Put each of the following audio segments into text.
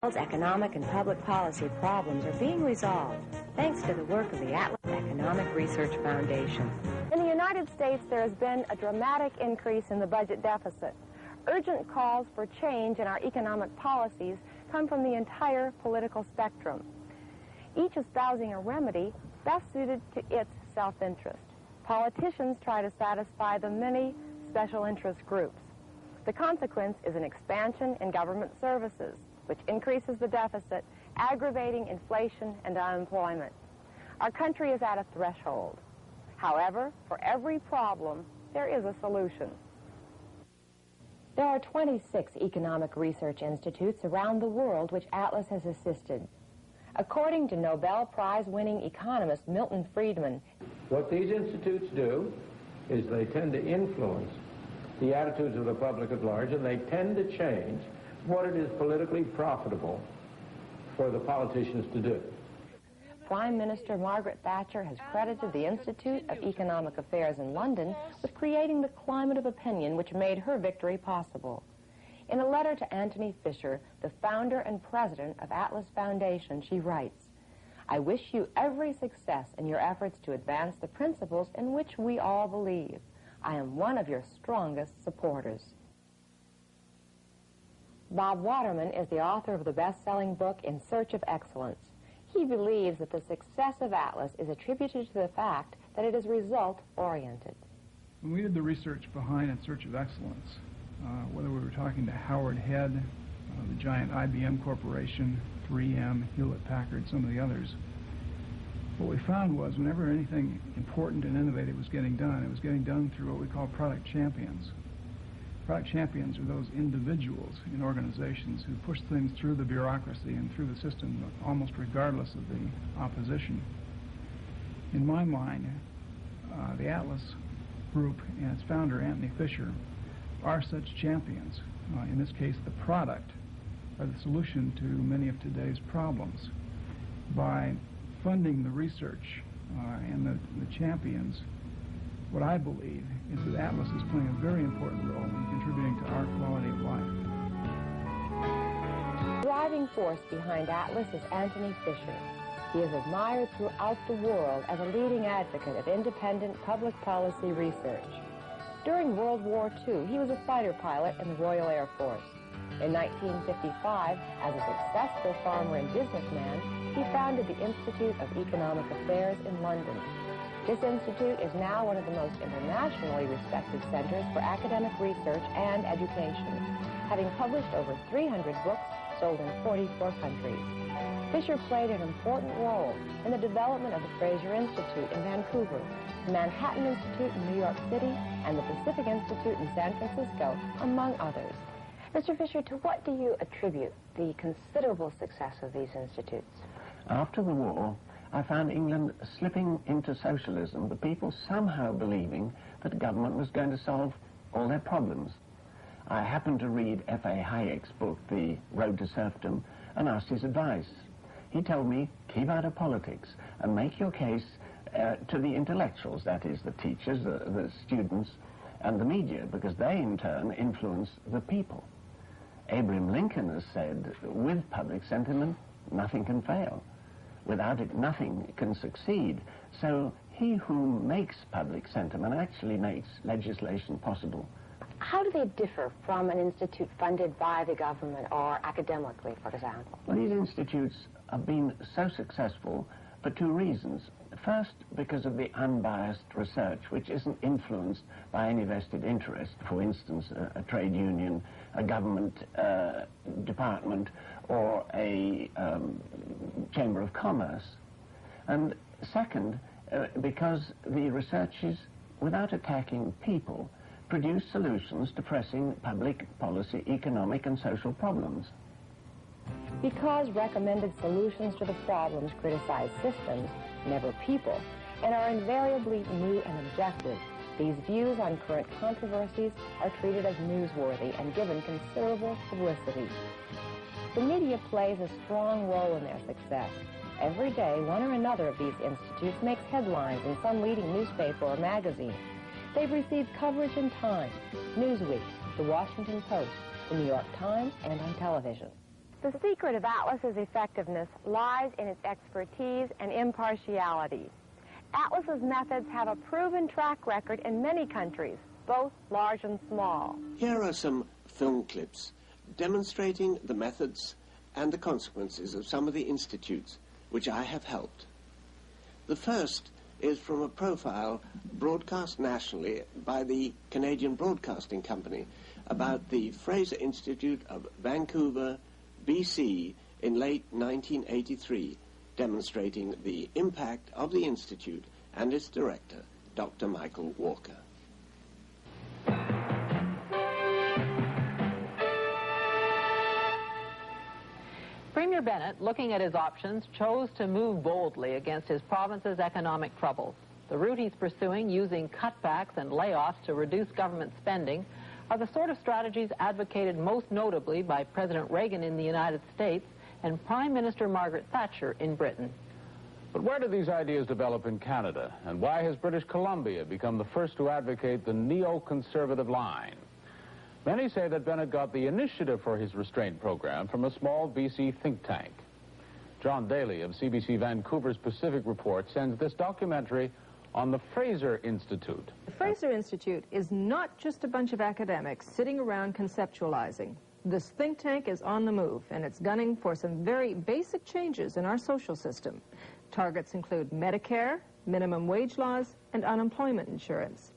world's economic and public policy problems are being resolved thanks to the work of the Atlas Economic Research Foundation. In the United States, there has been a dramatic increase in the budget deficit. Urgent calls for change in our economic policies come from the entire political spectrum, each espousing a remedy best suited to its self-interest. Politicians try to satisfy the many special interest groups. The consequence is an expansion in government services, which increases the deficit, aggravating inflation and unemployment. Our country is at a threshold. However, for every problem, there is a solution. There are 26 economic research institutes around the world which Atlas has assisted. According to Nobel Prize-winning economist Milton Friedman, what these institutes do is they tend to influence the attitudes of the public at large, and they tend to change what it is politically profitable for the politicians to do. Prime Minister Margaret Thatcher has credited the Institute of Economic Affairs in London with creating the climate of opinion which made her victory possible. In a letter to Antony Fisher, the founder and president of Atlas Foundation, she writes, "I wish you every success in your efforts to advance the principles in which we all believe. I am one of your strongest supporters." Bob Waterman is the author of the best-selling book In Search of Excellence. He believes that the success of Atlas is attributed to the fact that it is result-oriented. When we did the research behind In Search of Excellence, whether we were talking to Howard Head, the giant IBM Corporation, 3M, Hewlett-Packard, some of the others, what we found was whenever anything important and innovative was getting done, it was getting done through what we call product champions. Product champions are those individuals in organizations who push things through the bureaucracy and through the system almost regardless of the opposition. In my mind, the Atlas Group and its founder, Antony Fisher, are such champions. In this case, the product are the solution to many of today's problems. By funding the research and the champions, what I believe is that Atlas is playing a very important role in contributing to our quality of life. The driving force behind Atlas is Antony Fisher. He is admired throughout the world as a leading advocate of independent public policy research. During World War II, he was a fighter pilot in the Royal Air Force. In 1955, as a successful farmer and businessman, he founded the Institute of Economic Affairs in London. This institute is now one of the most internationally respected centers for academic research and education, having published over 300 books sold in 44 countries. Fisher played an important role in the development of the Fraser Institute in Vancouver, the Manhattan Institute in New York City, and the Pacific Institute in San Francisco, among others. Mr. Fisher, to what do you attribute the considerable success of these institutes? After the war, I found England slipping into socialism, the people somehow believing that government was going to solve all their problems. I happened to read F.A. Hayek's book, The Road to Serfdom, and asked his advice. He told me, keep out of politics and make your case to the intellectuals, that is, the teachers, the students, and the media, because they, in turn, influence the people. Abraham Lincoln has said, with public sentiment, nothing can fail. Without it, nothing can succeed. So he who makes public sentiment actually makes legislation possible. How do they differ from an institute funded by the government or academically, for example? Well, these institutes have been so successful for two reasons. First, because of the unbiased research, which isn't influenced by any vested interest. For instance, a trade union, a government department, or a chamber of commerce. And second, because the researchers, without attacking people, produce solutions to pressing public policy, economic and social problems. Because recommended solutions to the problems criticize systems, never people, and are invariably new and objective, these views on current controversies are treated as newsworthy and given considerable publicity. The media plays a strong role in their success. Every day, one or another of these institutes makes headlines in some leading newspaper or magazine. They've received coverage in Time, Newsweek, The Washington Post, The New York Times, and on television. The secret of Atlas's effectiveness lies in its expertise and impartiality. Atlas's methods have a proven track record in many countries, both large and small. Here are some film clips demonstrating the methods and the consequences of some of the institutes which I have helped. The first is from a profile broadcast nationally by the Canadian Broadcasting Company about the Fraser Institute of Vancouver, BC, in late 1983, demonstrating the impact of the Institute and its director, Dr. Michael Walker. Premier Bennett, looking at his options, chose to move boldly against his province's economic troubles. The route he's pursuing, using cutbacks and layoffs to reduce government spending, are the sort of strategies advocated most notably by President Reagan in the United States and Prime Minister Margaret Thatcher in Britain. But where did these ideas develop in Canada, and why has British Columbia become the first to advocate the neo-conservative line? Many say that Bennett got the initiative for his restraint program from a small BC think tank. John Daly of CBC Vancouver's Pacific Report sends this documentary on the Fraser Institute. The Fraser Institute is not just a bunch of academics sitting around conceptualizing. This think tank is on the move, and it's gunning for some very basic changes in our social system. Targets include Medicare, minimum wage laws, and unemployment insurance.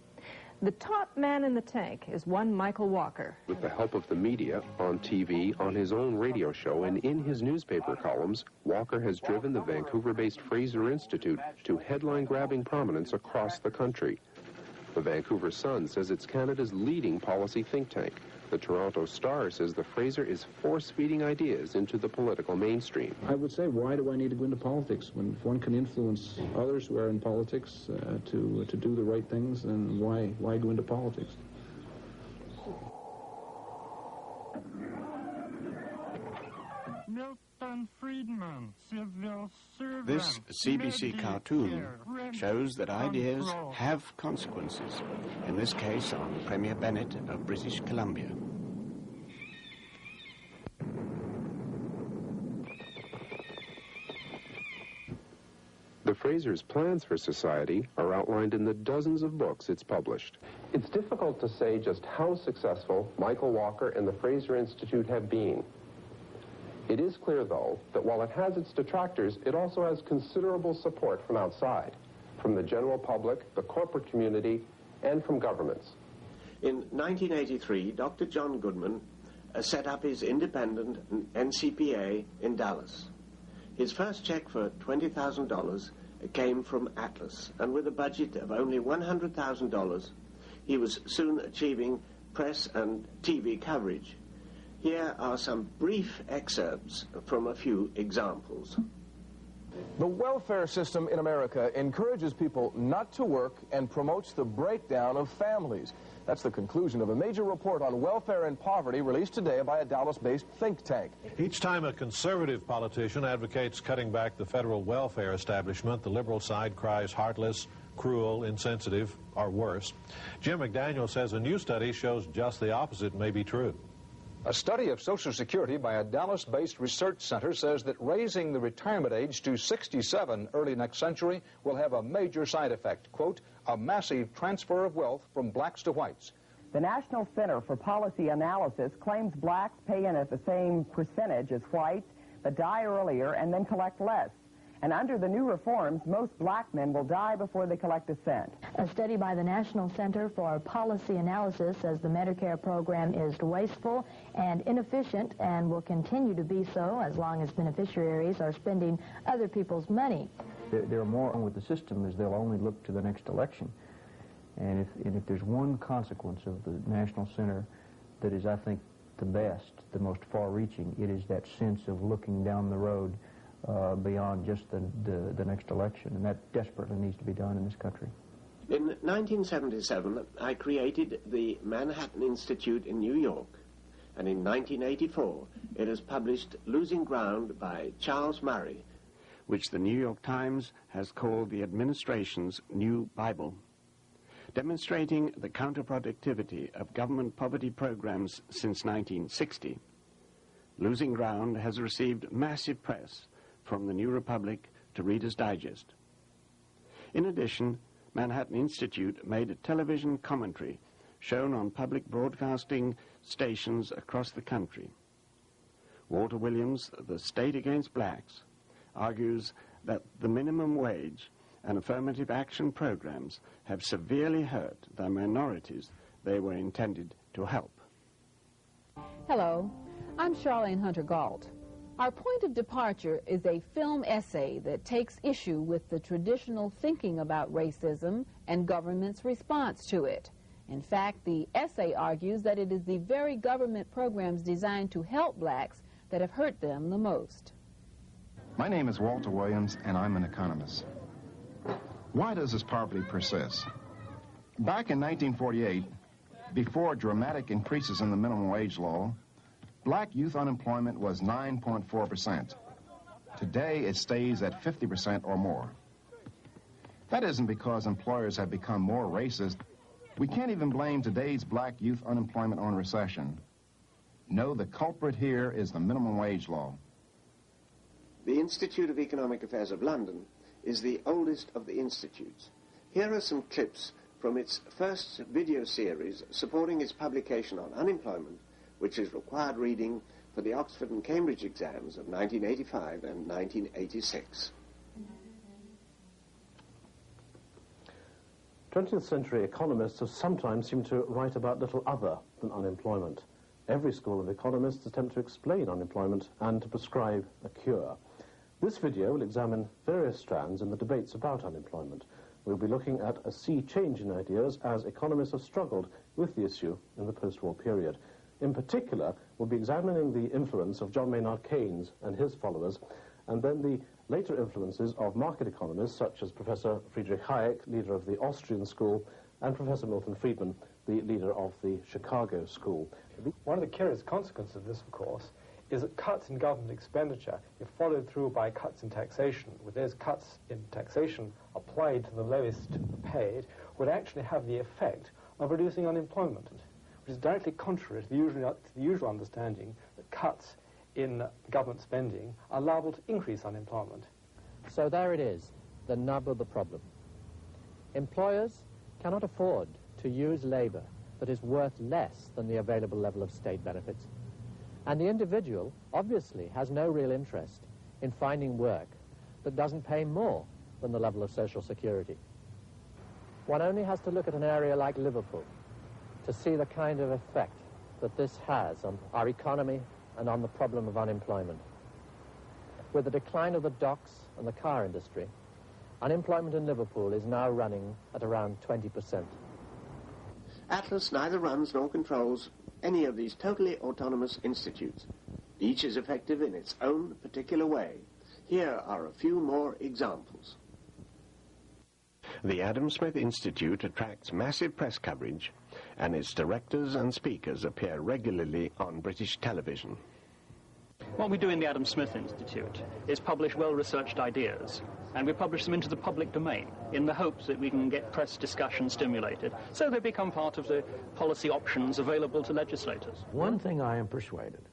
The top man in the tank is one Michael Walker. With the help of the media, on TV, on his own radio show, and in his newspaper columns, Walker has driven the Vancouver-based Fraser Institute to headline-grabbing prominence across the country. The Vancouver Sun says it's Canada's leading policy think tank. The Toronto Star says the Fraser is force-feeding ideas into the political mainstream. I would say, why do I need to go into politics when one can influence others who are in politics to do the right things? Then why go into politics? Milton Friedman, civil servant. This CBC cartoon shows that ideas have consequences, in this case on Premier Bennett of British Columbia. The Fraser's plans for society are outlined in the dozens of books it's published. It's difficult to say just how successful Michael Walker and the Fraser Institute have been. It is clear, though, that while it has its detractors, it also has considerable support from outside, from the general public, the corporate community, and from governments. In 1983, Dr. John Goodman set up his independent NCPA in Dallas. His first check for $20,000 came from Atlas, and with a budget of only $100,000, he was soon achieving press and TV coverage. Here are some brief excerpts from a few examples. The welfare system in America encourages people not to work and promotes the breakdown of families. That's the conclusion of a major report on welfare and poverty released today by a Dallas-based think tank. Each time a conservative politician advocates cutting back the federal welfare establishment, the liberal side cries heartless, cruel, insensitive, or worse. Jim McDaniel says a new study shows just the opposite may be true. A study of Social Security by a Dallas-based research center says that raising the retirement age to 67 early next century will have a major side effect, quote, a massive transfer of wealth from blacks to whites. The National Center for Policy Analysis claims blacks pay in at the same percentage as whites, but die earlier and then collect less. And under the new reforms, most black men will die before they collect a cent. A study by the National Center for Policy Analysis says the Medicare program is wasteful and inefficient and will continue to be so as long as beneficiaries are spending other people's money. They're more wrong with the system is they'll only look to the next election. And if there's one consequence of the National Center that is, I think, the best, the most far-reaching, it is that sense of looking down the road beyond just the next election, and that desperately needs to be done in this country. In 1977, I created the Manhattan Institute in New York, and in 1984, it has published Losing Ground by Charles Murray, which the New York Times has called the administration's new Bible, demonstrating the counterproductivity of government poverty programs since 1960. Losing Ground has received massive press, from the New Republic to Reader's Digest. In addition, Manhattan Institute made a television commentary shown on public broadcasting stations across the country. Walter Williams, The State Against Blacks, argues that the minimum wage and affirmative action programs have severely hurt the minorities they were intended to help. Hello, I'm Charlene Hunter-Gault. Our point of departure is a film essay that takes issue with the traditional thinking about racism and government's response to it. In fact, the essay argues that it is the very government programs designed to help blacks that have hurt them the most. My name is Walter Williams, and I'm an economist. Why does this poverty persist? Back in 1948, before dramatic increases in the minimum wage law, black youth unemployment was 9.4%. Today, it stays at 50% or more. That isn't because employers have become more racist. We can't even blame today's black youth unemployment on recession. No, the culprit here is the minimum wage law. The Institute of Economic Affairs of London is the oldest of the institutes. Here are some clips from its first video series supporting its publication on unemployment, which is required reading for the Oxford and Cambridge exams of 1985 and 1986. 20th century economists have sometimes seemed to write about little other than unemployment. Every school of economists attempt to explain unemployment and to prescribe a cure. This video will examine various strands in the debates about unemployment. We'll be looking at a sea change in ideas as economists have struggled with the issue in the post-war period. In particular, we'll be examining the influence of John Maynard Keynes and his followers, and then the later influences of market economists such as Professor Friedrich Hayek, leader of the Austrian school, and Professor Milton Friedman, the leader of the Chicago school. One of the curious consequences of this, of course, is that cuts in government expenditure, if followed through by cuts in taxation, with those cuts in taxation applied to the lowest paid, would actually have the effect of reducing unemployment, which is directly contrary to the usual understanding that cuts in government spending are liable to increase unemployment. So there it is, the nub of the problem. Employers cannot afford to use labor that is worth less than the available level of state benefits. And the individual obviously has no real interest in finding work that doesn't pay more than the level of social security. One only has to look at an area like Liverpool to see the kind of effect that this has on our economy and on the problem of unemployment. With the decline of the docks and the car industry, unemployment in Liverpool is now running at around 20%. Atlas neither runs nor controls any of these totally autonomous institutes. Each is effective in its own particular way. Here are a few more examples. The Adam Smith Institute attracts massive press coverage, and its directors and speakers appear regularly on British television. What we do in the Adam Smith Institute is publish well-researched ideas, and we publish them into the public domain in the hopes that we can get press discussion stimulated, so they become part of the policy options available to legislators. One thing I am persuaded